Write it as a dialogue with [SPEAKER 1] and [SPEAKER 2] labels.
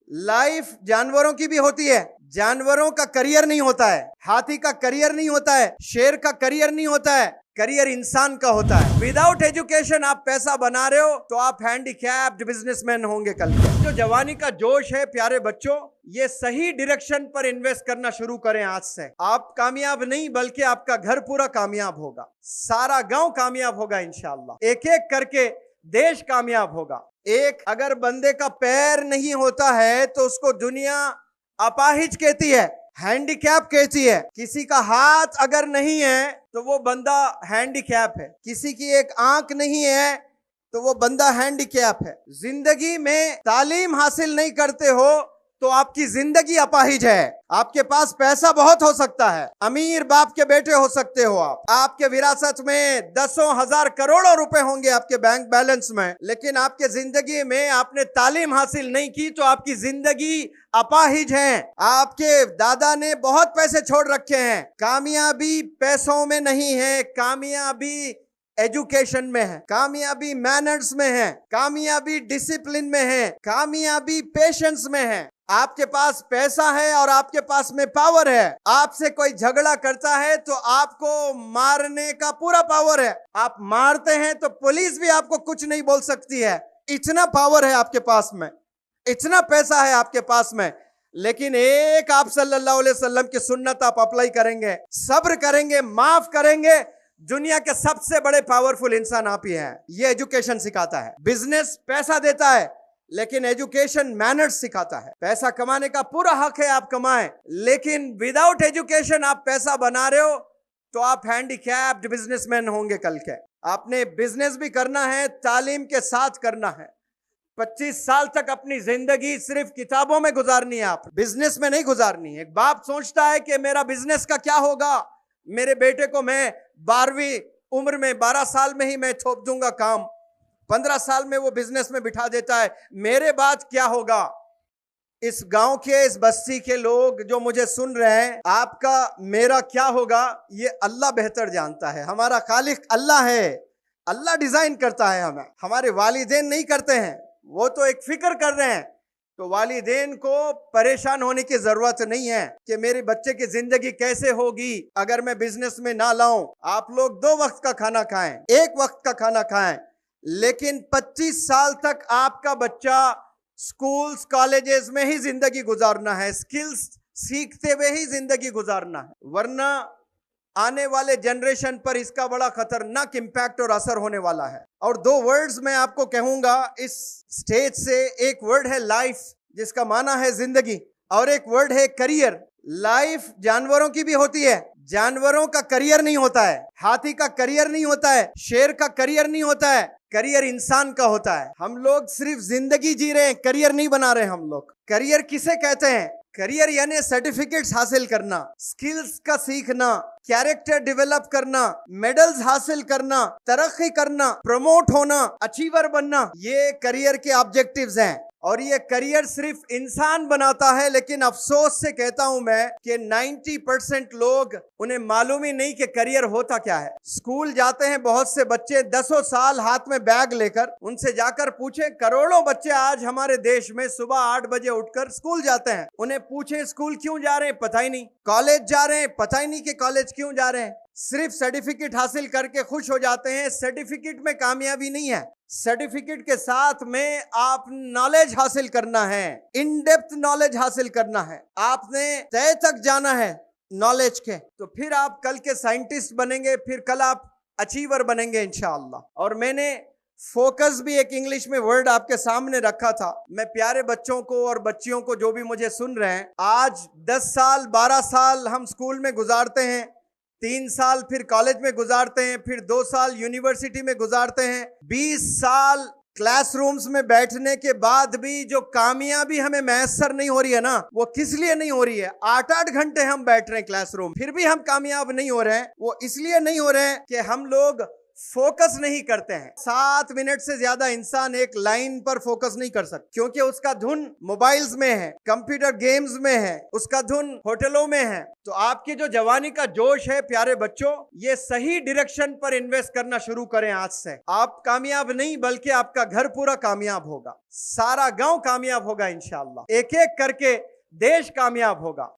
[SPEAKER 1] Life जानवरों की भी होती है। जानवरों का करियर नहीं होता है, हाथी का करियर नहीं होता है, शेर का करियर नहीं होता है, करियर इंसान का होता है। विदाउट एजुकेशन आप पैसा बना रहे हो तो आप हैंडीकैप्ड बिजनेसमैन होंगे कल। जो जवानी का जोश है प्यारे बच्चों, ये सही डायरेक्शन पर इन्वेस्ट करना शुरू करें आज से। आप कामयाब नहीं बल्कि आपका घर पूरा कामयाब होगा, सारा गांव कामयाब होगा इंशाअल्लाह, एक एक करके देश कामयाब होगा। एक अगर बंदे का पैर नहीं होता है तो उसको दुनिया अपाहिज कहती है, हैंडीकैप कहती है। किसी का हाथ अगर नहीं है तो वो बंदा हैंडीकैप है, किसी की एक आंख नहीं है तो वो बंदा हैंडीकैप है। जिंदगी में तालीम हासिल नहीं करते हो तो आपकी जिंदगी अपाहिज है। आपके पास पैसा बहुत हो सकता है, अमीर बाप के बेटे हो सकते हो आप, आपके विरासत में दसों हजार करोड़ों रुपए होंगे आपके बैंक बैलेंस में, लेकिन आपके जिंदगी में आपने तालीम हासिल नहीं की तो आपकी जिंदगी अपाहिज है। आपके दादा ने बहुत पैसे छोड़ रखे हैं। कामयाबी पैसों में नहीं है, कामयाबी एजुकेशन में है, कामयाबी मैनर्स में है, कामयाबी डिसिप्लिन में है, कामयाबी पेशेंस में है। आपके पास पैसा है और आपके पास में पावर है। आपसे कोई झगड़ा करता है तो आपको मारने का पूरा पावर है। आप मारते हैं तो पुलिस भी आपको कुछ नहीं बोल सकती है। इतना पावर है आपके पास में, इतना पैसा है आपके पास में। लेकिन एक आप सल्लल्लाहु अलैहि वसल्लम की सुन्नत आप अप्लाई करेंगे, सब्र करेंगे, माफ करेंगे, दुनिया के सबसे बड़े पावरफुल इंसान आप ही हैं। ये एजुकेशन सिखाता है। बिजनेस पैसा देता है लेकिन एजुकेशन मैनर्स सिखाता है। पैसा कमाने का पूरा हक है, आप कमाएं, लेकिन विदाउट एजुकेशन आप पैसा बना रहे हो तो आप हैंडीकैप्ड बिजनेसमैन होंगे कल के। आपने बिजनेस भी करना है, तालीम के साथ करना है। 25 साल तक अपनी जिंदगी सिर्फ किताबों में गुजारनी है, आप बिजनेस में नहीं गुजारनी है। एक बाप सोचता है कि मेरा बिजनेस का क्या होगा, मेरे बेटे को मैं 12वीं उम्र में 12 साल में ही मैं थोप दूंगा काम, 15 साल में वो बिजनेस में बिठा देता है, मेरे बाद क्या होगा। इस गांव के, इस बस्ती के लोग जो मुझे सुन रहे हैं, आपका मेरा क्या होगा ये अल्लाह बेहतर जानता है। हमारा खालिक अल्लाह है, अल्लाह डिजाइन करता है हमें, हमारे वालिदैन नहीं करते हैं। वो तो एक फिक्र कर रहे हैं, तो वालिदैन को परेशान होने की जरूरत नहीं है कि मेरे बच्चे की जिंदगी कैसे होगी अगर मैं बिजनेस में ना लाऊं। आप लोग 2 वक्त का खाना खाएं, 1 वक्त का खाना खाएं, लेकिन 25 साल तक आपका बच्चा स्कूल्स कॉलेजेस में ही जिंदगी गुजारना है, स्किल्स सीखते हुए ही जिंदगी गुजारना है, वरना आने वाले जनरेशन पर इसका बड़ा खतरनाक इंपैक्ट और असर होने वाला है। और 2 वर्ड्स मैं आपको कहूंगा इस स्टेज से। एक वर्ड है लाइफ, जिसका माना है जिंदगी, और एक वर्ड है करियर। लाइफ जानवरों की भी होती है, जानवरों का करियर नहीं होता है, हाथी का करियर नहीं होता है, शेर का करियर नहीं होता है, करियर इंसान का होता है। हम लोग सिर्फ जिंदगी जी रहे हैं, करियर नहीं बना रहे हम लोग। करियर किसे कहते हैं? करियर यानी सर्टिफिकेट्स हासिल करना, स्किल्स का सीखना, कैरेक्टर डेवलप करना, मेडल्स हासिल करना, तरक्की करना, प्रमोट होना, अचीवर बनना, ये करियर के ऑब्जेक्टिव्स हैं। और ये करियर सिर्फ इंसान बनाता है, लेकिन अफसोस से कहता हूं मैं कि 90% लोग, उन्हें मालूम ही नहीं कि करियर होता क्या है। स्कूल जाते हैं बहुत से बच्चे 10 साल हाथ में बैग लेकर, उनसे जाकर पूछें, करोड़ों बच्चे आज हमारे देश में सुबह 8 बजे उठकर स्कूल जाते हैं। उन्हें पूछें स्कूल क्यों जा रहे हैं, पता ही नहीं। कॉलेज जा रहे हैं, पता ही नहीं कि कॉलेज क्यों जा रहे हैं। सिर्फ सर्टिफिकेट हासिल करके खुश हो जाते हैं। सर्टिफिकेट में कामयाबी नहीं है, सर्टिफिकेट के साथ में आप नॉलेज हासिल करना है, इन डेप्थ नॉलेज हासिल करना है, आपने तय तक जाना है नॉलेज के, तो फिर आप कल के साइंटिस्ट बनेंगे, फिर कल आप अचीवर बनेंगे इंशाअल्लाह। और मैंने फोकस भी एक इंग्लिश में वर्ड आपके सामने रखा था। मैं प्यारे बच्चों को और बच्चियों को जो भी मुझे सुन रहे हैं, आज 10 साल 12 साल हम स्कूल में गुजारते हैं, 3 साल फिर कॉलेज में गुजारते हैं, फिर 2 साल यूनिवर्सिटी में गुजारते हैं, 20 साल क्लासरूम्स में बैठने के बाद भी जो कामयाबी हमें मैसर नहीं हो रही है ना, वो किस लिए नहीं हो रही है? 8-8 घंटे हम बैठ रहे हैं क्लासरूम, फिर भी हम कामयाब नहीं हो रहे हैं। वो इसलिए नहीं हो रहे हैं कि हम लोग फोकस नहीं करते हैं। 7 मिनट से ज्यादा इंसान एक लाइन पर फोकस नहीं कर सकता, क्योंकि उसका धुन मोबाइल्स में है, कंप्यूटर गेम्स में है, उसका धुन होटलों में है। तो आपकी जो जवानी का जोश है प्यारे बच्चों, ये सही डायरेक्शन पर इन्वेस्ट करना शुरू करें आज से। आप कामयाब नहीं बल्कि आपका घर पूरा कामयाब होगा, सारा गांव कामयाब होगा इंशाअल्लाह, एक एक करके देश कामयाब होगा।